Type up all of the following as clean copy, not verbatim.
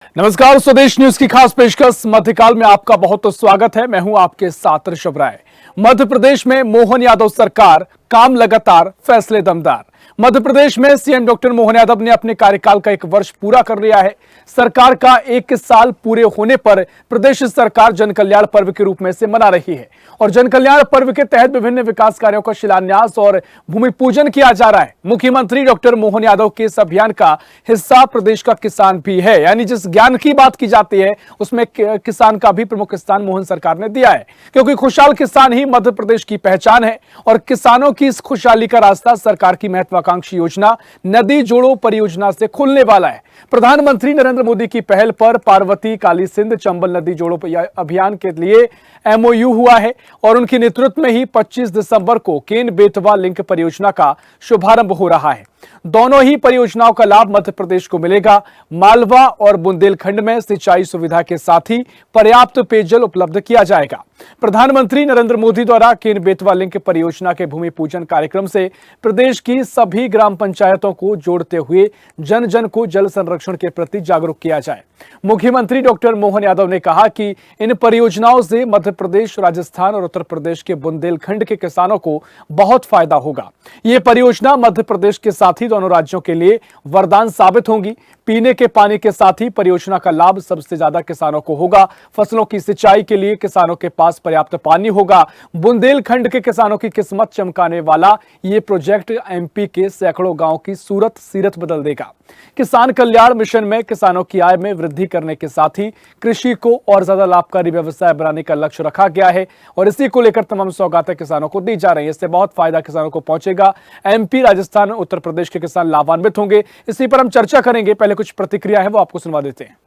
नमस्कार, स्वदेश न्यूज की खास पेशकश मध्यकाल में आपका बहुत स्वागत है। मैं हूं आपके साथ ऋषभ राय। मध्य प्रदेश में मोहन यादव सरकार, काम लगातार, फैसले दमदार। मध्य प्रदेश में सीएम डॉक्टर मोहन यादव ने अपने कार्यकाल का 1 वर्ष पूरा कर लिया है। सरकार का 1 साल पूरे होने पर प्रदेश सरकार जन कल्याण पर्व के रूप में से मना रही है और जन कल्याण पर्व के तहत विभिन्न विकास कार्यों का शिलान्यास और भूमि पूजन किया जा रहा है। मुख्यमंत्री डॉक्टर मोहन यादव के इस अभियान का हिस्सा प्रदेश का किसान भी है, यानी जिस ज्ञान की बात की जाती है उसमें किसान का भी प्रमुख स्थान मोहन सरकार ने दिया है, क्योंकि खुशहाल किसान ही मध्य प्रदेश की पहचान है और किसानों की इस खुशहाली का रास्ता सरकार की महत्वाकांक्षी योजना नदी जोड़ो परियोजना से खुलने वाला है। प्रधानमंत्री नरेंद्र मोदी की पहल पर पार्वती, काली सिंध, चंबल नदी जोड़ो अभियान के लिए एमओयू हुआ है और उनके नेतृत्व में ही 25 दिसंबर को केन बेतवा लिंक परियोजना का शुभारंभ हो रहा है। दोनों ही परियोजनाओं का लाभ मध्य प्रदेश को मिलेगा। मालवा और बुंदेलखंड में सिंचाई सुविधा के साथ ही पर्याप्त पेयजल उपलब्ध किया जाएगा। प्रधानमंत्री नरेंद्र मोदी द्वारा केन बेतवा लिंक परियोजना के भूमि पूजन कार्यक्रम से प्रदेश की सभी ग्राम पंचायतों को जोड़ते हुए जन जन को जल संरक्षण के प्रति जागरूक किया जाए। मुख्यमंत्री डॉक्टर मोहन यादव ने कहा कि इन परियोजनाओं से मध्य प्रदेश, राजस्थान और उत्तर प्रदेश के बुंदेलखंड के किसानों को बहुत फायदा होगा। ये परियोजना मध्य प्रदेश के साथ ही दोनों राज्यों के लिए वरदान साबित होंगी। पीने के पानी के साथ ही परियोजना का लाभ सबसे ज्यादा किसानों को होगा। फसलों की सिंचाई के लिए किसानों के पास पर्याप्त पानी होगा। बुंदेलखंड के किसानों की किस्मत चमकाने वाला ये प्रोजेक्ट एमपी के सैकड़ों गांव की सूरत सीरत बदल देगा। किसान कल्याण मिशन में किसानों की आय में वृद्धि करने के साथ ही कृषि को और ज्यादा लाभकारी व्यवसाय बनाने का लक्ष्य रखा गया है और इसी को लेकर तमाम सौगातें किसानों को दी जा रही है। इससे बहुत फायदा किसानों को पहुंचेगा। एमपी, राजस्थान, उत्तर प्रदेश के किसान लाभान्वित होंगे। इसी पर हम चर्चा करेंगे। पहले कुछ प्रतिक्रिया है वो आपको सुनवा देते हैं।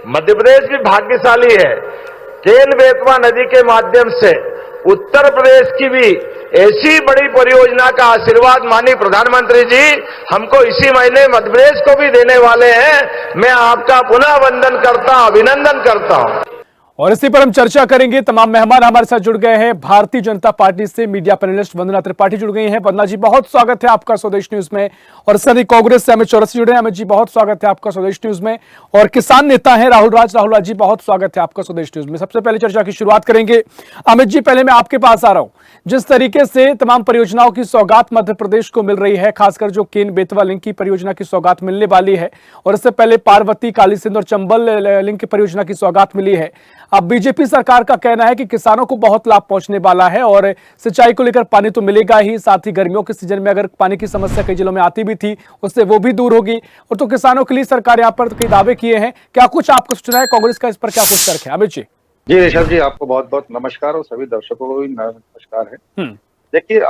मध्य प्रदेश भी भाग्यशाली है। केन बेतवा नदी के माध्यम से उत्तर प्रदेश की भी ऐसी बड़ी परियोजना का आशीर्वाद माननीय प्रधानमंत्री जी हमको इसी महीने मध्य प्रदेश को भी देने वाले हैं। मैं आपका पुनः वंदन करता हूं, अभिनंदन करता हूं। और इसी पर हम चर्चा करेंगे। तमाम मेहमान हमारे साथ जुड़ गए हैं। भारतीय जनता पार्टी से मीडिया पैनलिस्ट वंदना त्रिपाठी जुड़ गई हैं। वंदना जी, बहुत स्वागत है आपका स्वदेश न्यूज में। और सभी कांग्रेस से अमित चौरसी जुड़े हैं। अमित जी, बहुत स्वागत है आपका स्वदेश न्यूज में। और किसान नेता हैं राहुल राज जी, बहुत स्वागत है आपका स्वदेश न्यूज में। सबसे पहले चर्चा की शुरुआत करेंगे। अमित जी, पहले मैं आपके पास आ रहा हूं। जिस तरीके से तमाम परियोजनाओं की सौगात मध्य प्रदेश को मिल रही है, खासकर जो केन बेतवा लिंक की परियोजना की सौगात मिलने वाली है और इससे पहले पार्वती, काली सिंध और चंबल लिंक परियोजना की सौगात मिली है, अब बीजेपी सरकार का कहना है कि किसानों को बहुत लाभ पहुंचने वाला है और सिंचाई को लेकर पानी तो मिलेगा ही, साथ ही गर्मियों के सीजन में अगर पानी की समस्या कई जिलों में आती भी थी उससे वो भी दूर होगी। और तो किसानों के लिए सरकार यहाँ पर कई दावे किए हैं। क्या कुछ आपको सूचना है कांग्रेस का इस पर क्या कुछ तर्क है? अमित जी। जी ऋषभ जी, आपको बहुत बहुत नमस्कार और सभी दर्शकों को भी नमस्कार है। देखिए,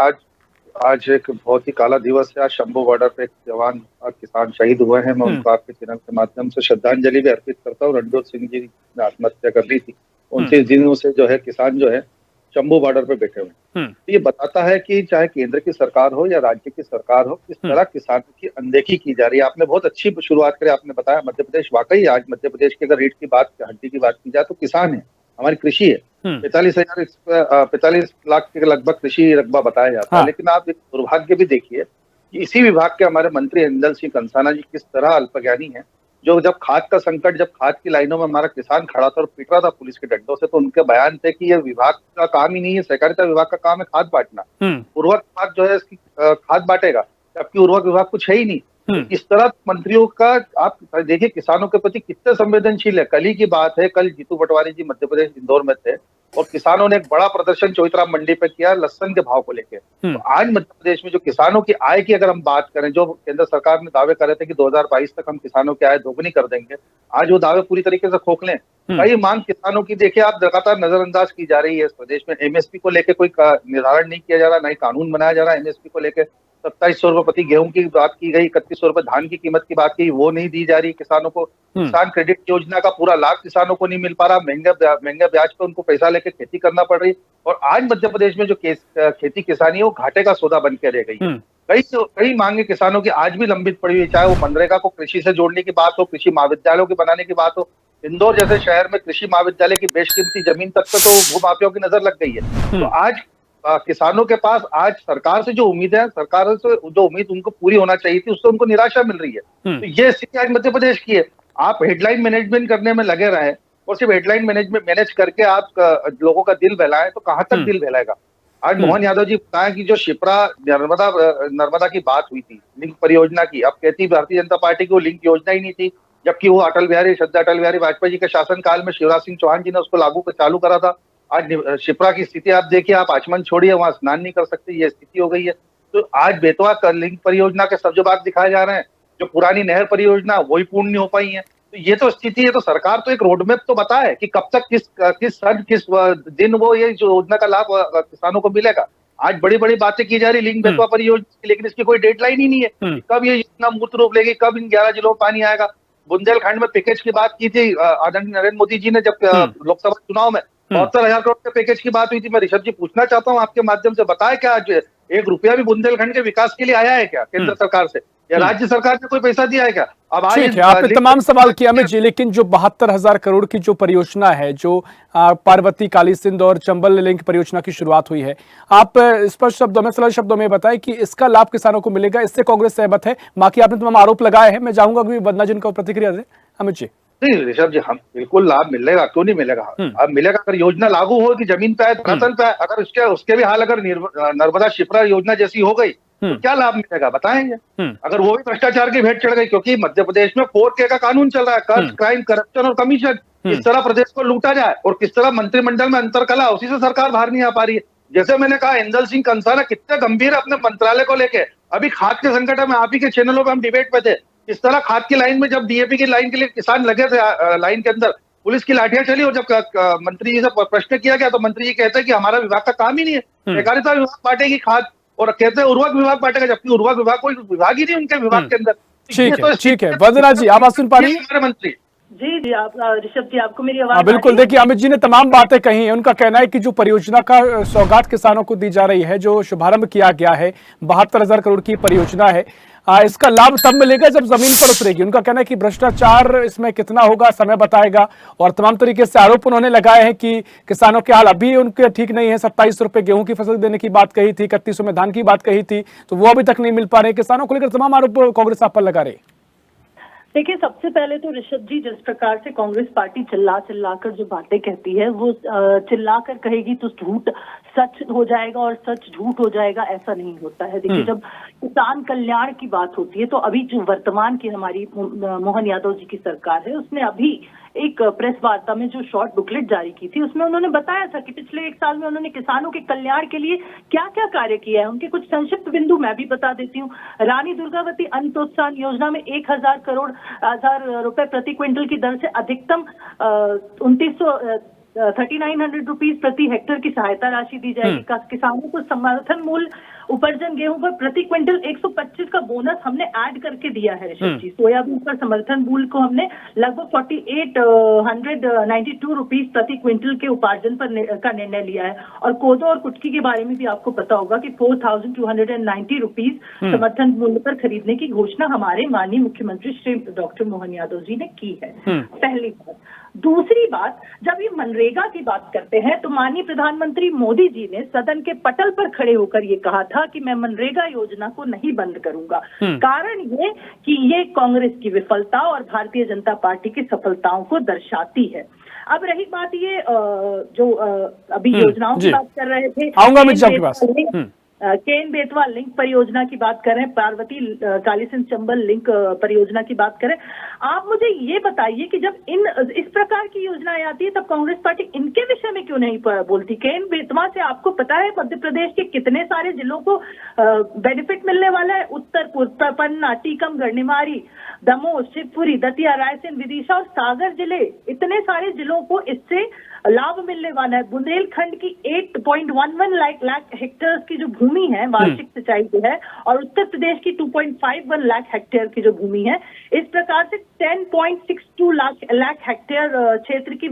आज एक बहुत ही काला दिवस है। आज शंभू बॉर्डर पे एक जवान और किसान शहीद हुए हैं। मैं उनको आपके चैनल के माध्यम से श्रद्धांजलि भी अर्पित करता हूँ। रणजोत सिंह जी ने आत्महत्या कर ली थी। 29 दिनों से जो है किसान जो है शंभू बॉर्डर पे बैठे हुए हैं। तो ये बताता है कि चाहे केंद्र की सरकार हो या राज्य की सरकार हो, किस तरह किसानों की अनदेखी की जा रही है। आपने बहुत अच्छी शुरुआत करी। आपने बताया मध्य प्रदेश, वाकई आज मध्य प्रदेश की अगर रीढ़ की बात, हड्डी की बात की जाए तो किसान है, हमारी कृषि है। 45 लाख के लगभग कृषि रकबा बताया जाता है। लेकिन आप एक दुर्भाग्य भी देखिए कि इसी विभाग के हमारे मंत्री इंदल सिंह कंसाना जी किस तरह अल्पज्ञानी है। जो जब खाद का संकट, जब खाद की लाइनों में हमारा किसान खड़ा था और पीट रहा था पुलिस के डंडों से, तो उनके बयान थे कि ये विभाग का काम ही नहीं है, सहकारिता विभाग का काम है खाद बांटना। उर्वरक विभाग जो है इसकी खाद बांटेगा, जबकि उर्वरक विभाग कुछ है ही नहीं। इस तरह मंत्रियों का आप देखिए किसानों के प्रति कितने संवेदनशील है। कल ही की बात है, कल जीतू पटवारी जी मध्य प्रदेश इंदौर में थे और किसानों ने एक बड़ा प्रदर्शन चौथराम मंडी पे किया लहसन के भाव को लेकर। तो आज मध्य प्रदेश में जो किसानों की आय की अगर हम बात करें, जो केंद्र सरकार ने दावे करे थे कि 2022 तक हम किसानों की आय दोगुनी कर देंगे, आज वो दावे पूरी तरीके से खोखले। कई मांग किसानों की देखिए आप लगातार नजरअंदाज की जा रही है। इस प्रदेश में एमएसपी को लेकर कोई निर्धारण नहीं किया जा रहा, नहीं कानून बनाया जा रहा। एमएसपी को लेकर 2700 रुपए प्रति गेहूं की बात की गई, 3100 रुपए धान की कीमत की बात की, वो नहीं दी जा रही किसानों को। किसान क्रेडिट योजना का पूरा लाभ किसानों को नहीं मिल पा रहा। महंगे ब्याज पे उनको पैसा लेके खेती करना पड़ रही। और आज मध्य प्रदेश में जो खेती किसानी है वो घाटे का सौदा बन के रह गई है। कई मांगे किसानों की आज भी लंबित पड़ी हुई, चाहे वो मनरेगा को कृषि से जोड़ने की बात हो, कृषि महाविद्यालयों के बनाने की बात हो। इंदौर जैसे शहर में कृषि महाविद्यालय की बेशकीमती जमीन तक पे तो भूमाफियाओं की नजर लग गई है। तो आज किसानों के पास आज सरकार से जो उम्मीद है, सरकार से जो उम्मीद उनको पूरी होना चाहिए थी, उससे उनको निराशा मिल रही है। तो ये स्थिति आज मध्य प्रदेश की है। आप हेडलाइन मैनेजमेंट करने में लगे रहे और सिर्फ हेडलाइन मैनेज करके आप लोगों का दिल बहलाएं तो कहां तक दिल बहलाएगा। आज मोहन यादव जी बताएं कि जो शिप्रा नर्मदा की बात हुई थी लिंक परियोजना की, अब कहती भारतीय जनता पार्टी की वो लिंक योजना ही नहीं थी, जबकि वो श्रद्धा अटल बिहारी वाजपेयी जी के शासनकाल में शिवराज सिंह चौहान जी ने उसको चालू करा था। आज शिप्रा की स्थिति आप देखिए, आप आचमन छोड़िए, वहां स्नान नहीं कर सकते, ये स्थिति हो गई है। तो आज बेतवा लिंक परियोजना के सब जो बात दिखाए जा रहे हैं, जो पुरानी नहर परियोजना वही पूर्ण नहीं हो पाई है, तो ये तो स्थिति है। तो सरकार तो एक रोडमैप तो बताए कि कब तक किस दिन वो ये जो योजना का लाभ किसानों को मिलेगा। आज बड़ी बड़ी बातें की जा रही लिंक बेतवा परियोजना की, लेकिन इसकी कोई डेडलाइन ही नहीं है कब ये योजना मूर्त रूप लेगी, कब इन 11 जिलों में पानी आएगा। बुंदेलखंड में पैकेज की बात की थी आदरणीय नरेंद्र मोदी जी ने, जब लोकसभा चुनाव में 72,000 करोड़ के पैकेज की बात हुई थी। मैं ऋषभ जी पूछना चाहता हूँ आपके माध्यम से, बताए क्या आज 1 रुपया भी बुंदेलखंड के विकास के लिए आया है क्या केंद्र सरकार से, या राज्य सरकार ने कोई पैसा दिया है क्या? अब आज ठीक है, आपने तमाम सवाल किया अमित जी, लेकिन जो 72,000 करोड़ की जो परियोजना है, जो पार्वती काली सिंध और चंबल लिंक परियोजना की शुरुआत हुई है, आप स्पष्ट शब्दों में, सरल शब्दों में बताएं कि इसका लाभ किसानों को मिलेगा, इससे कांग्रेस सहमत है? बाकी आपने तमाम आरोप लगाए हैं, मैं चाहूंगा कि वंदना जी को प्रतिक्रिया दें। अमित जी। नहीं ऋषभ जी, हम बिल्कुल लाभ मिलेगा, क्यों नहीं मिलेगा? अब मिलेगा अगर योजना लागू हो कि जमीन पे आए, धरातल पे आए। अगर उसके भी हाल अगर नर्मदा शिप्रा योजना जैसी हो गई तो क्या लाभ मिलेगा बताएंगे? अगर वो भी भ्रष्टाचार की भेंट चढ़ गई, क्योंकि मध्य प्रदेश में 4K का कानून चल रहा है, कर्ज, क्राइम, करप्शन और कमीशन। किस तरह प्रदेश को लूटा जाए और किस तरह मंत्रिमंडल में अंतरकला, उसी से सरकार बाहर नहीं आ पा रही है। जैसे मैंने कहा, इंदल सिंह कंसाना कितने गंभीर है अपने मंत्रालय को लेके। अभी खाद के संकट में आप ही के चैनलों पे हम डिबेट पे थे, इस तरह खाद की लाइन में जब डीएपी की लाइन के लिए किसान लगे थे, लाइन के अंदर पुलिस की लाठियां चली, और जब मंत्री जी से प्रश्न किया गया तो मंत्री जी कहते हैं कि हमारा विभाग का काम ही नहीं है, सहकारिता विभाग बांटेगी खाद, और कहते हैं उर्वरक विभाग बांटेगा, जबकि उर्वरक विभाग कोई विभाग ही नहीं उनके विभाग के अंदर। ठीक है वंदना जी, आवाज सुन पा रही है? मंत्री जी, आप ऋषभ जी, आपको मेरी आवाज? बिल्कुल। देखिए, अमित जी ने तमाम बातें कही हैं। उनका कहना है कि जो परियोजना का सौगात किसानों को दी जा रही है, जो शुभारंभ किया गया है, 72,000 करोड़ की परियोजना है, इसका लाभ तब मिलेगा जब जमीन पर उतरेगी। उनका कहना है कि भ्रष्टाचार इसमें कितना होगा समय बताएगा, और तमाम तरीके से आरोप उन्होंने लगाए हैं कि किसानों के हाल अभी उनके ठीक नहीं है। 27 रुपए गेहूं की फसल देने की बात कही थी, 3100 में धान की बात कही थी, तो वो अभी तक नहीं मिल पा रहे। किसानों को लेकर तमाम आरोप कांग्रेस आप पर लगा रही। देखिए, सबसे पहले तो ऋषभ जी, जिस प्रकार से कांग्रेस पार्टी चिल्ला कर जो बातें कहती है, वो चिल्ला कर कहेगी तो झूठ सच हो जाएगा और सच झूठ हो जाएगा, ऐसा नहीं होता है। देखिए, जब किसान कल्याण की बात होती है तो अभी जो वर्तमान की हमारी मोहन यादव जी की सरकार है, उसने अभी एक प्रेस वार्ता में जो शॉर्ट बुकलेट जारी की थी, उसमें उन्होंने बताया था कि पिछले 1 साल में उन्होंने किसानों के कल्याण के लिए क्या क्या कार्य किया है। उनके कुछ संक्षिप्त बिंदु मैं भी बता देती हूँ। रानी दुर्गावती अन्न प्रोत्साहन योजना में 1,000 रुपए प्रति क्विंटल की दर से अधिकतम 3,900 रुपीज प्रति हेक्टेयर की सहायता राशि दी जाएगी। किसानों को समर्थन मूल्य उपार्जन गेहूं पर प्रति क्विंटल 125 का बोनस हमने ऐड करके दिया है ऋषभ जी। सोयाबीन पर समर्थन मूल्य को हमने लगभग 4892 रुपीज प्रति क्विंटल के उपार्जन पर का निर्णय लिया है। और कोदो और कुटकी के बारे में भी आपको पता होगा कि 4,290 रुपीज समर्थन मूल्य पर खरीदने की घोषणा हमारे माननीय मुख्यमंत्री श्री डॉक्टर मोहन यादव जी ने की है। पहली बात। दूसरी बात, जब ये मनरेगा की बात करते हैं तो माननीय प्रधानमंत्री मोदी जी ने सदन के पटल पर खड़े होकर ये कहा था कि मैं मनरेगा योजना को नहीं बंद करूंगा। कारण ये कि ये कांग्रेस की विफलता और भारतीय जनता पार्टी की सफलताओं को दर्शाती है। अब रही बात ये जो अभी योजनाओं की बात कर रहे थे, आऊंगा मैं आपके पास। केन बेतवा लिंक परियोजना की बात करें, पार्वती काली सिंध चंबल लिंक परियोजना की बात करें, आप मुझे ये बताइए कि जब इस प्रकार की योजनाएं आती है तब कांग्रेस पार्टी इनके विषय में क्यों नहीं बोलती? केन बेतवा से आपको पता है मध्य प्रदेश के कितने सारे जिलों को बेनिफिट मिलने वाला है? उत्तरपुर, पन्ना, टीकमगढ़, निवाड़ी, दमोह, शिवपुरी, दतिया, रायसेन, विदिशा और सागर जिले, इतने सारे जिलों को इससे लाभ मिलने वाला है। बुंदेलखंड की 8.11 लाख हेक्टेयर की जो भूमि है वार्षिक सिंचाई जो है, और उत्तर प्रदेश की 2.51 लाख हेक्टेयर की जो भूमि है, इस प्रकार से 10.62 लाख हेक्टेयर क्षेत्र की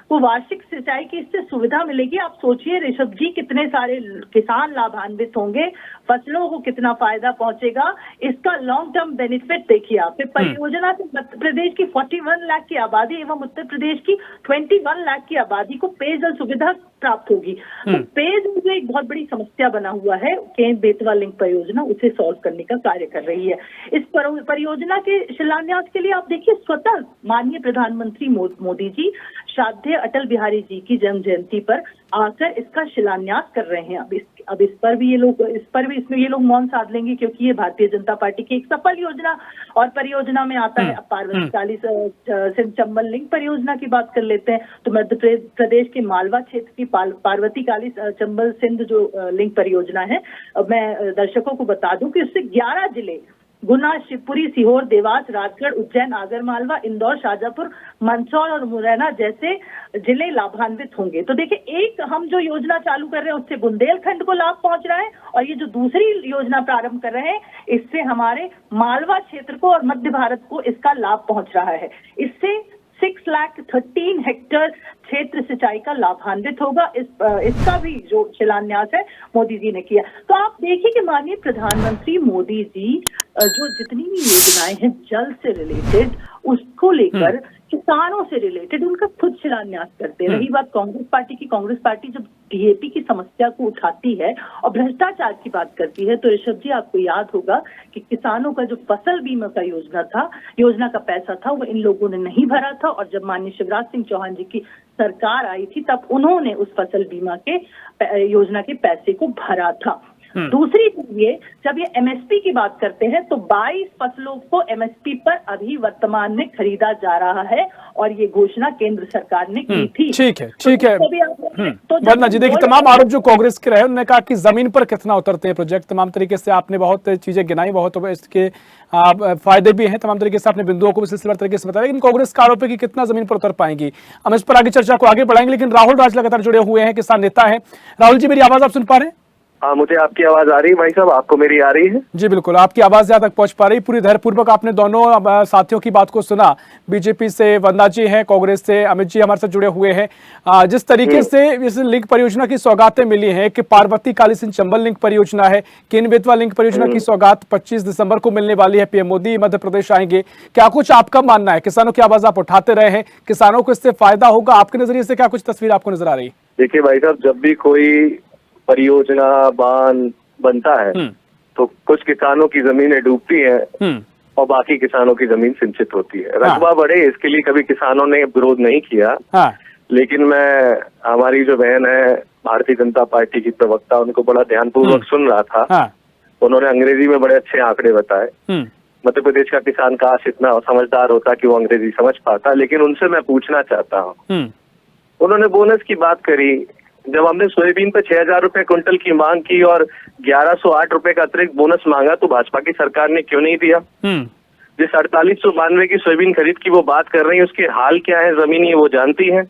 को वार्षिक सिंचाई की इससे सुविधा मिलेगी। आप सोचिए ऋषभ जी, कितने सारे किसान लाभान्वित होंगे, फसलों को कितना फायदा पहुंचेगा, इसका लॉन्ग टर्म बेनिफिट देखिए आप। परियोजना से मध्य प्रदेश की 41 लाख की आबादी एवं उत्तर प्रदेश की 21 लाख की आबादी को पेयजल सुविधा प्राप्त होगी। तो पेयजल जो एक बहुत बड़ी समस्या बना हुआ है, केन बेतवा लिंक परियोजना उसे सॉल्व करने का कार्य कर रही है। इस परियोजना के शिलान्यास के लिए आप देखिए, स्वतः माननीय प्रधानमंत्री मोदी जी श्राद्धेय अटल बिहारी जी की जन्म जयंती पर आकर इसका शिलान्यास कर रहे हैं। अब इस पर भी इसमें ये लोग मौन साध लेंगे, क्योंकि ये भारतीय जनता पार्टी की एक सफल योजना और परियोजना में आता है। अब पार्वती काली सिंध चंबल लिंक परियोजना की बात कर लेते हैं, तो मध्य प्रदेश के मालवा क्षेत्र की पार्वती काली चंबल सिंध जो लिंक परियोजना है, मैं दर्शकों को बता दूं कि उससे 11 जिले गुना, शिवपुरी, सीहोर, देवास, राजगढ़, उज्जैन, आगरमालवा, इंदौर, शाजापुर, मंदसौर और मुरैना जैसे जिले लाभान्वित होंगे। तो देखिए, एक हम जो योजना चालू कर रहे हैं उससे बुंदेलखंड को लाभ पहुंच रहा है, और ये जो दूसरी योजना प्रारंभ कर रहे हैं इससे हमारे मालवा क्षेत्र को और मध्य भारत को इसका लाभ पहुंच रहा है। इससे 6,13,000 हेक्टेयर क्षेत्र सिंचाई का लाभान्वित होगा। इसका भी जो शिलान्यास है मोदी जी ने किया। तो आप देखिए कि माननीय प्रधानमंत्री मोदी जी जो जितनी भी योजनाएं हैं जल से रिलेटेड, उसको लेकर किसानों से रिलेटेड उनका खुद शिलान्यास करते हैं। रही बात कांग्रेस पार्टी जब डीएपी की समस्या को उठाती है और भ्रष्टाचार की बात करती है, तो ऋषभ जी आपको याद होगा कि किसानों का जो फसल बीमा का योजना का पैसा था वो इन लोगों ने नहीं भरा था, और जब माननीय शिवराज सिंह चौहान जी की सरकार आई थी तब उन्होंने उस फसल बीमा के योजना के पैसे को भरा था। दूसरी चीज ये, जब ये एमएसपी की बात करते हैं तो 22 फसलों को एमएसपी पर अभी वर्तमान में खरीदा जा रहा है, और ये घोषणा केंद्र सरकार ने की थी। ठीक है। तो वरना जी देखिए, तमाम आरोप जो कांग्रेस के रहे, उन्होंने कहा कि जमीन पर कितना उतरते हैं प्रोजेक्ट, तमाम तरीके से आपने बहुत चीजें गिनाई, बहुत इसके फायदे भी हैं, तमाम तरीके से आपने बिंदुओं को भी सिलसिलेवार तरीके से बताया, लेकिन कांग्रेस का आरोप है कि कितना जमीन पर उतर पाएंगी। हम इस पर आगे चर्चा को आगे बढ़ाएंगे, लेकिन राहुल राज लगातार जुड़े हुए हैं, किसान नेता है। राहुल जी, मेरी आवाज आप सुन पा रहे हैं? हाँ, मुझे आपकी आवाज आ रही है भाई साहब, आपको मेरी आ रही है? जी बिल्कुल, आपकी आवाज यहाँ तक पहुंच पा रही। पूरी धैर्यपूर्वक आपने दोनों साथियों की बात को सुना। बीजेपी से वंदना जी हैं, कांग्रेस से अमित जी हमारे साथ जुड़े हुए हैं। जिस तरीके से इस लिंक परियोजना की सौगातें मिली हैं कि पार्वती काली सिंध चंबल लिंक परियोजना है, केन बेतवा लिंक परियोजना की सौगात 25 दिसंबर को मिलने वाली है। पीएम मोदी मध्य प्रदेश आएंगे, क्या कुछ आपका मानना है? किसानों की आवाज आप उठाते रहे हैं, किसानों को इससे फायदा होगा? आपके नजरिए से क्या कुछ तस्वीर आपको नजर आ रही? देखिए भाई साहब, जब भी कोई परियोजना बांध बनता है तो कुछ किसानों की जमीनें डूबती हैं और बाकी किसानों की जमीन सिंचित होती है। रकबा बढ़े, इसके लिए कभी किसानों ने विरोध नहीं किया। लेकिन मैं हमारी जो बहन है भारतीय जनता पार्टी की प्रवक्ता, उनको बड़ा ध्यानपूर्वक सुन रहा था। उन्होंने अंग्रेजी में बड़े अच्छे आंकड़े बताए। मध्य प्रदेश का किसान काश इतना समझदार होता कि वो अंग्रेजी समझ पाता। लेकिन उनसे मैं पूछना चाहता हूँ, उन्होंने बोनस की बात करी। जब हमने सोयाबीन पे 6,000 रुपए क्विंटल की मांग की और 1,108 रुपए का अतिरिक्त बोनस मांगा, तो भाजपा की सरकार ने क्यों नहीं दिया? जिस 4892 की सोयाबीन खरीद की वो बात कर रही है, उसके हाल क्या है जमीनी, वो जानती है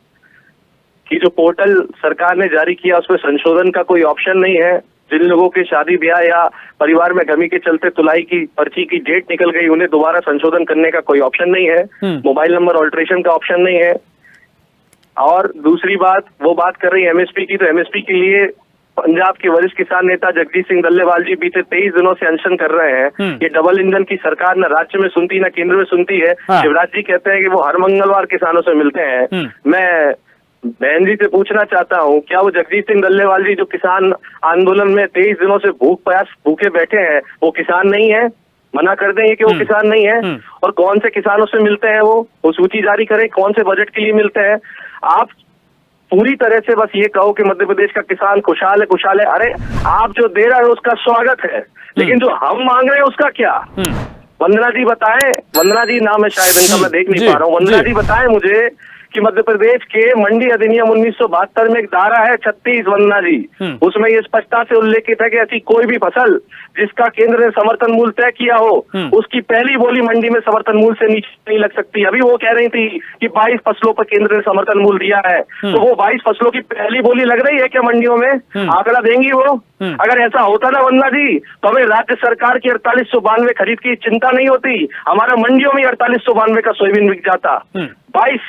कि जो पोर्टल सरकार ने जारी किया उसमें संशोधन का कोई ऑप्शन नहीं है। जिन लोगों के शादी ब्याह या परिवार में गमी के चलते तुलाई की पर्ची की डेट निकल गई, उन्हें दोबारा संशोधन करने का कोई ऑप्शन नहीं है। मोबाइल नंबर ऑल्ट्रेशन का ऑप्शन नहीं है। और दूसरी बात, वो बात कर रही है एमएसपी की, तो एमएसपी के लिए पंजाब के वरिष्ठ किसान नेता जगजीत सिंह डल्लेवाल जी बीते 23 दिनों से अनशन कर रहे हैं। ये डबल इंजन की सरकार न राज्य में सुनती न केंद्र में सुनती है। शिवराज जी कहते हैं कि वो हर मंगलवार किसानों से मिलते हैं। मैं बहन जी से पूछना चाहता हूँ, क्या वो जगजीत सिंह डल्लेवाल जी जो किसान आंदोलन में 23 दिनों से भूखे बैठे हैं, वो किसान नहीं है? मना कर देंगे कि वो किसान नहीं है? और कौन से किसानों से मिलते हैं वो सूची जारी करें, कौन से बजट के लिए मिलते हैं। आप पूरी तरह से बस ये कहो कि मध्य प्रदेश का किसान खुशहाल है। अरे आप जो दे रहे हो उसका स्वागत है, लेकिन जो हम मांग रहे हैं उसका क्या? वंदना जी बताएं, वंदना जी नाम है शायद इनका, मैं देख नहीं पा रहा हूँ। वंदना जी बताएं मुझे कि मध्य प्रदेश के मंडी अधिनियम 1972 में एक धारा है 36, वंदना जी, उसमें ये स्पष्टता से उल्लेखित है कि ऐसी कोई भी फसल जिसका केंद्र ने समर्थन मूल्य तय किया हो, उसकी पहली बोली मंडी में समर्थन मूल्य से नीचे नहीं लग सकती। अभी वो कह रही थी कि 22 फसलों पर केंद्र ने समर्थन मूल्य दिया है, तो वो 22 फसलों की पहली बोली लग रही है क्या मंडियों में? आंकड़ा देंगी वो? अगर ऐसा होता ना वंदना जी, तो हमें राज्य सरकार की 4892 खरीद की चिंता नहीं होती। हमारा मंडियों में 4892 का सोयाबीन बिक जाता। 20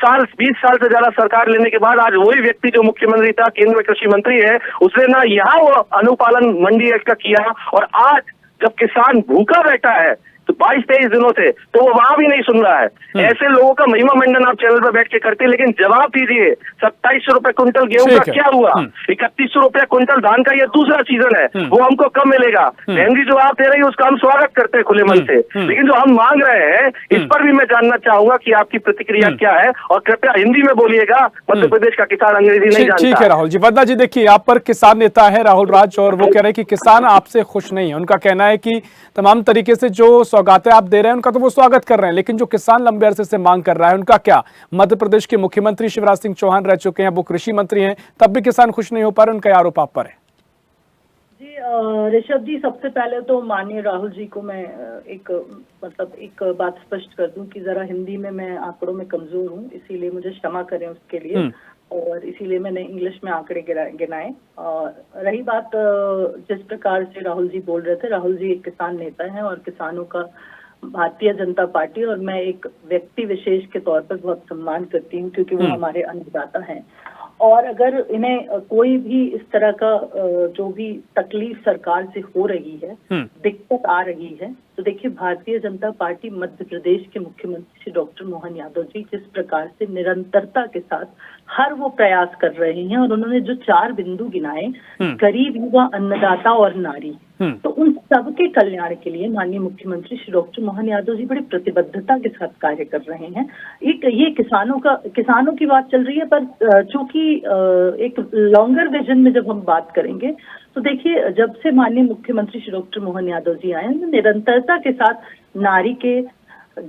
साल से ज्यादा सरकार लेने के बाद आज वही व्यक्ति जो मुख्यमंत्री था, केंद्र में कृषि मंत्री है, उसने ना यहाँ वो अनुपालन मंडी एक्ट का किया, और आज जब किसान भूखा बैठा है, तो 22-23 दिनों से, तो वो वहां भी नहीं सुन रहा है। ऐसे लोगों का महिमा मंडन आप चैनल पर बैठ के करते हैं, लेकिन जवाब दीजिए 2700 रुपए क्विंटल गेहूं का क्या हुआ, 3100 रुपए क्विंटल धान का ये दूसरा सीजन है, वो हमको कब मिलेगा? बहन जी जो आप दे रही है उसका हम स्वागत करते हैं खुले मन से, लेकिन जो हम मांग रहे हैं इस पर भी मैं जानना चाहूंगा कि आपकी प्रतिक्रिया क्या है, और कृपया हिंदी में बोलिएगा, मध्य प्रदेश का किसान अंग्रेजी नहीं जानता। ठीक है राहुल जी। वंदना जी देखिए, आप पर किसान नेता है राहुल राज, और वो कह रहे हैं कि किसान आपसे खुश नहीं है। उनका कहना है कि तमाम तरीके से जो सौगातें आप दे रहे हैं उनका तो वो स्वागत कर रहे हैं, लेकिन जो किसान लंबे अरसे से मांग कर रहा है उनका क्या? मध्य प्रदेश के मुख्यमंत्री शिवराज सिंह चौहान रह चुके हैं, वो कृषि मंत्री हैं, तब भी किसान खुश नहीं हो पा रहे, उनका आरोप आप पर है। जी ऋषभ जी, सबसे पहले तो माननीय राहुल जी को मैं एक बात स्पष्ट कर दूं कि जरा हिंदी में मैं आंकड़ों में कमजोर हूं, इसीलिए मुझे क्षमा करें उसके लिए, और इसीलिए मैंने इंग्लिश में आंकड़े गिनाए। रही बात जिस प्रकार से राहुल जी बोल रहे थे, राहुल जी एक किसान नेता हैं और किसानों का भारतीय जनता पार्टी और मैं एक व्यक्ति विशेष के तौर पर बहुत सम्मान करती हूँ, क्योंकि वो हमारे अन्नदाता हैं। और अगर इन्हें कोई भी इस तरह का जो भी तकलीफ सरकार से हो रही है, दिक्कत आ रही है, तो देखिए भारतीय जनता पार्टी मध्य प्रदेश के मुख्यमंत्री श्री डॉक्टर मोहन यादव जी जिस प्रकार से निरंतरता के साथ हर वो प्रयास कर रहे हैं, और उन्होंने जो 4 बिंदु गिनाए, गरीब, युवा, अन्नदाता और नारी, तो उन सबके कल्याण के लिए माननीय मुख्यमंत्री श्री डॉक्टर मोहन यादव जी बड़ी प्रतिबद्धता के साथ कार्य कर रहे हैं। ये किसानों की बात चल रही है, पर चूंकि एक लॉन्गर विजन में जब हम बात करेंगे तो देखिए, जब से माननीय मुख्यमंत्री श्री डॉक्टर मोहन यादव जी आए हैं, निरंतरता के साथ नारी के,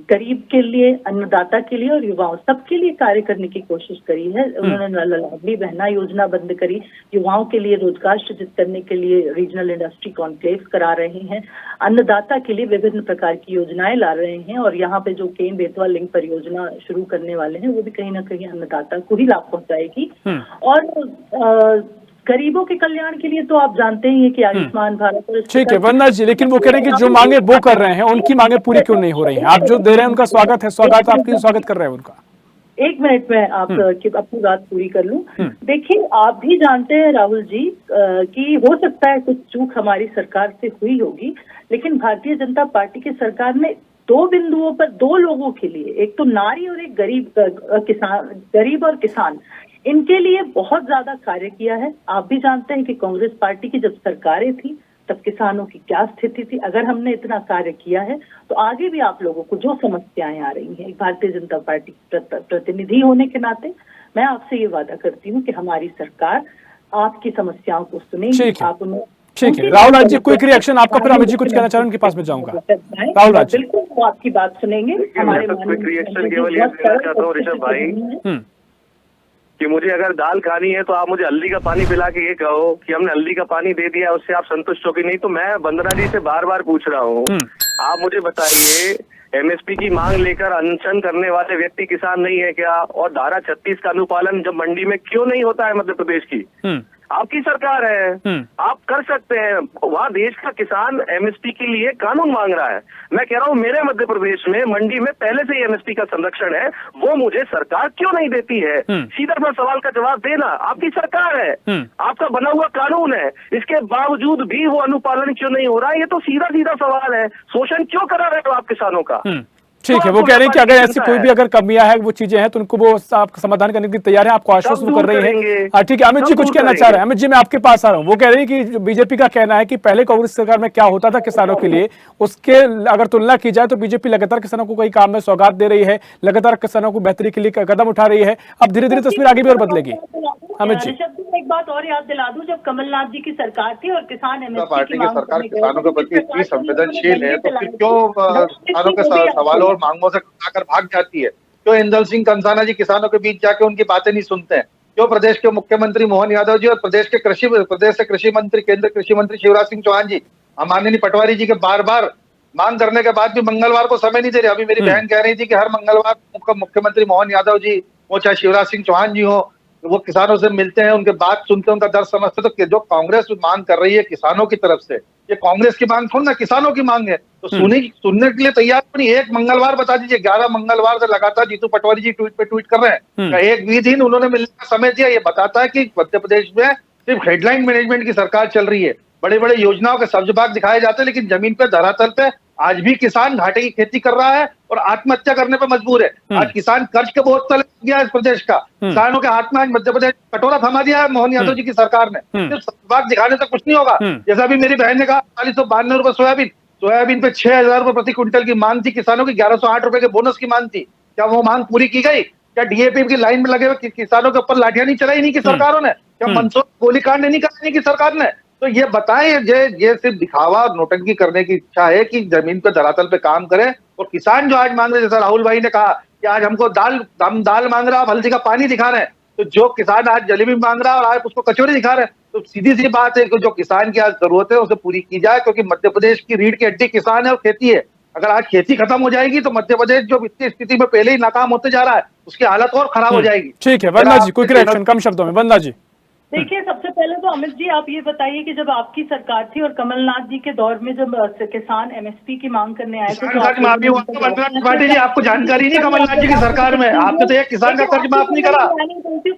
गरीब के लिए, अन्नदाता के लिए और युवाओं सबके लिए कार्य करने की कोशिश करी है। उन्होंने लाडली बहना योजना बंद करी, युवाओं के लिए रोजगार सृजित करने के लिए रीजनल इंडस्ट्री कॉन्क्लेव्स करा रहे हैं, अन्नदाता के लिए विभिन्न प्रकार की योजनाएं ला रहे हैं, और यहाँ पे जो केन बेतवा लिंक परियोजना शुरू करने वाले हैं वो भी कहीं ना कहीं अन्नदाता को ही लाभ पहुंचाएगी। और गरीबों के कल्याण के लिए तो आप जानते ही हैं कि आयुष्मान भारत। ठीक है वंदना जी, लेकिन वो कह रहे हैं कि जो मांगे वो कर रहे हैं, उनकी मांगे पूरी क्यों नहीं हो रही हैं? आप जो दे रहे हैं उनका स्वागत है, स्वागत आपकी स्वागत कर रहे हैं उनका। एक मिनट में आप अपनी बात पूरी कर लूं। देखिए, आप भी जानते हैं राहुल जी कि हो सकता है कुछ चूक हमारी सरकार से हुई होगी, लेकिन भारतीय जनता पार्टी की सरकार ने 2 बिंदुओं पर 2 लोगों के लिए, एक तो नारी और एक गरीब और किसान, इनके लिए बहुत ज्यादा कार्य किया है। आप भी जानते हैं कि कांग्रेस पार्टी की जब सरकारें थी तब किसानों की क्या स्थिति थी। अगर हमने इतना कार्य किया है तो आगे भी आप लोगों को जो समस्याएं आ रही हैं, एक भारतीय जनता पार्टी प्रतिनिधि होने के नाते मैं आपसे ये वादा करती हूँ कि हमारी सरकार आपकी समस्याओं को सुनेगी। आप उन्हें ठीक है राहुल राज जी, क्विक रिएक्शन आपका, फिर अमित जी कुछ कहना चाह रहे हैं, उनके पास में जाऊंगा। राहुल राज बिल्कुल, वो आपकी बात सुनेंगे। हमारे क्विक रिएक्शन केवल ये देना चाहता हूँ ऋषभ भाई कि मुझे अगर दाल खानी है तो आप मुझे हल्दी का पानी पिला के ये कहो कि हमने हल्दी का पानी दे दिया, उससे आप संतुष्ट हो कि नहीं। तो मैं वंदना जी से बार बार पूछ रहा हूँ, आप मुझे बताइए, एमएसपी की मांग लेकर अनशन करने वाले व्यक्ति किसान नहीं है क्या? और धारा 36 का अनुपालन जब मंडी में क्यों नहीं होता है मध्य प्रदेश की? आपकी सरकार है, आप कर सकते हैं। वहाँ देश का किसान एमएसपी के लिए कानून मांग रहा है। मैं कह रहा हूँ मेरे मध्य प्रदेश में मंडी में पहले से ही एमएसपी का संरक्षण है, वो मुझे सरकार क्यों नहीं देती है? सीधा सा सवाल का जवाब देना। आपकी सरकार है, आपका बना हुआ कानून है, इसके बावजूद भी वो अनुपालन क्यों नहीं हो रहा है? ये तो सीधा सीधा सवाल है। शोषण क्यों करा रहे हो आप किसानों का? ठीक है, वो कह रहे हैं कि अगर ऐसी कोई भी अगर कमियां है, वो चीजें हैं, तो उनको वो आप समाधान करने के लिए तैयार है, आपको आश्वस्त कर रही है। ठीक है, अमित जी कुछ कहना चाह रहे हैं। अमित जी मैं आपके पास आ रहा हूँ। वो कह रहे हैं कि बीजेपी का कहना है कि पहले कांग्रेस सरकार में क्या होता था किसानों के लिए, उसके अगर तुलना की जाए तो बीजेपी लगातार किसानों को कई काम में सौगात दे रही है, लगातार किसानों को बेहतरी के लिए कदम उठा रही है। अब धीरे धीरे तस्वीर आगे भी और बदलेगी। अमित जी एक बात और याद दिला दूं, जब कमलनाथ जी की सरकार थी और किसान पार्टी की सरकार किसानों के प्रति इतनी संवेदनशील है, तो फिर क्यों किसानों के सवालों और मांगों से आकर भाग जाती है? क्यों इंदल सिंह कंसाना जी किसानों के बीच जाके उनकी बातें नहीं सुनते हैं? क्यों प्रदेश के मुख्यमंत्री मोहन यादव जी और प्रदेश से कृषि मंत्री, केंद्रीय कृषि मंत्री शिवराज सिंह चौहान जी, माननीय पटवारी जी के बार बार मांग करने के बाद भी मंगलवार को समय नहीं दे रहे? अभी मेरी बहन कह रही थी कि हर मंगलवार मुख्यमंत्री मोहन यादव जी, वो चाहे शिवराज सिंह चौहान जी हो, वो किसानों से मिलते हैं, उनके बात सुनते हैं, उनका दर्द समझते हैं। तो जो कांग्रेस मांग कर रही है किसानों की तरफ से, ये कांग्रेस की मांग थोड़ी ना, किसानों की मांग है। तो सुनने के लिए तैयार नहीं। एक मंगलवार बता दीजिए, 11 मंगलवार से लगातार जीतू पटवारी जी ट्वीट पे ट्वीट कर रहे हैं। एक भी दिन उन्होंने मिलने का समय दिया? ये बताता है कि मध्य प्रदेश में सिर्फ हेडलाइन मैनेजमेंट की सरकार चल रही है। बड़े बड़े योजनाओं के सब्ज बाग दिखाए जाते हैं, लेकिन जमीन पे, धरातल पे आज भी किसान घाटे की खेती कर रहा है और आत्महत्या करने पर मजबूर है। आज किसान कर्ज के बोझ तले गया है इस प्रदेश का। किसानों के हाथ में आज मध्य प्रदेश कटोरा थमा दिया है मोहन यादव जी की सरकार ने। सिर्फ बात दिखाने से कुछ नहीं होगा। जैसा अभी मेरी बहन ने कहा 492 रुपए सोयाबीन पे 6,000 रुपए प्रति क्विंटल की मांग थी किसानों की, 1108 रुपए के बोनस की मांग थी। क्या वो मांग पूरी की गई? क्या डीएपी की लाइन में लगे हुए किसानों के ऊपर लाठियां नहीं चलाई नहीं की सरकारों ने? क्या मंदसौर गोलीकांड नहीं कराने की सरकार ने? तो ये बताएं, ये सिर्फ दिखावा और नोटंकी करने की इच्छा है कि जमीन पे धरातल पे काम करें। और किसान जो आज मांग रहे, जैसा राहुल भाई ने कहा कि आज हम दाल मांग रहा, आप हल्दी का पानी दिखा रहे हैं, तो जो किसान आज जलेबी मांग रहा है और आज उसको कचौरी दिखा रहे हैं, तो सीधी सी बात है कि जो किसान की आज जरूरत है उसे पूरी की जाए, क्योंकि मध्य प्रदेश की रीढ़ की हड्डी किसान है और खेती है। अगर आज खेती खत्म हो जाएगी तो मध्य प्रदेश जो वित्तीय स्थिति में पहले ही नाकाम होते जा रहा है उसकी हालत और खराब हो जाएगी। ठीक है वंदना जी, क्विक रिएक्शन कम शब्दों में। वंदना जी देखिए, सबसे पहले तो अमित जी आप ये बताइए कि जब आपकी सरकार थी और कमलनाथ जी के दौर में जब किसान एमएसपी की मांग करने आए थे तो त्रिपाठी जी आपको जानकारी नहीं कमलनाथ जी की सरकार में आपने तो एक किसान का कर्ज माफ नहीं करा,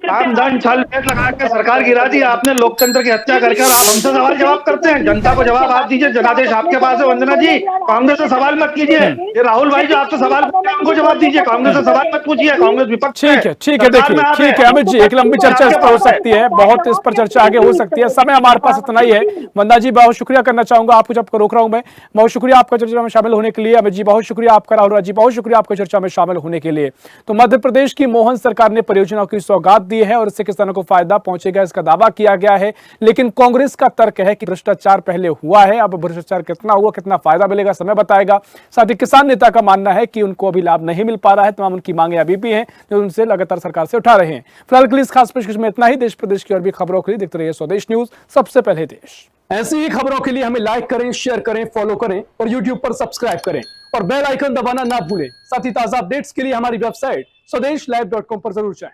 काम दान छाल लगा के सरकार गिरा दी आपने, लोकतंत्र की हत्या करके। आप हमसे सवाल जवाब करते हैं, जनता को जवाब आप दीजिए, जनादेश आपके पास है। वंदना जी कांग्रेस से सवाल मत कीजिए, ये राहुल भाई जो आपसे सवाल पूछते हैं उनको जवाब दीजिए, कांग्रेस से सवाल मत पूछिए, कांग्रेस विपक्ष। ठीक है देखिए, ठीक है अमित जी, एक लंबी चर्चा इस पर हो सकती है, बहुत इस पर चर्चा आगे हो सकती है, समय हमारे पास इतना ही है। वंदना जी बहुत शुक्रिया करना चाहूंगा आपको, जब रोक रहा हूं मैं, बहुत शुक्रिया आपका चर्चा में शामिल होने के लिए। अमित जी बहुत शुक्रिया आपका, राहुल जी बहुत शुक्रिया आपका चर्चा में शामिल होने के लिए। तो मध्य प्रदेश की मोहन सरकार ने परियोजनाओं की सौगात दी है और इससे किसानों को फायदा पहुंचेगा, इसका दावा किया गया है। लेकिन कांग्रेस का तर्क है कि भ्रष्टाचार पहले हुआ है, अब भ्रष्टाचार कितना हुआ, कितना फायदा मिलेगा समय बताएगा। साथ ही किसान नेता का मानना है कि उनको अभी लाभ नहीं मिल पा रहा है, तमाम उनकी मांगे अभी भी हैं जो उनसे लगातार सरकार से उठा रहे हैं। फिलहाल के लिए इस खास पेशकश में इतना ही। देश प्रदेश की और भी खबरों के लिए देखते रहिए स्वदेश न्यूज, सबसे पहले देश। ऐसी ही खबरों के लिए हमें लाइक करें, शेयर करें, फॉलो करें और यूट्यूब पर सब्सक्राइब करें और बेल आइकन दबाना ना भूलें। साथ ही ताजा अपडेट्स के लिए हमारी वेबसाइट स्वदेशलाइव.com पर जरूर जाएं।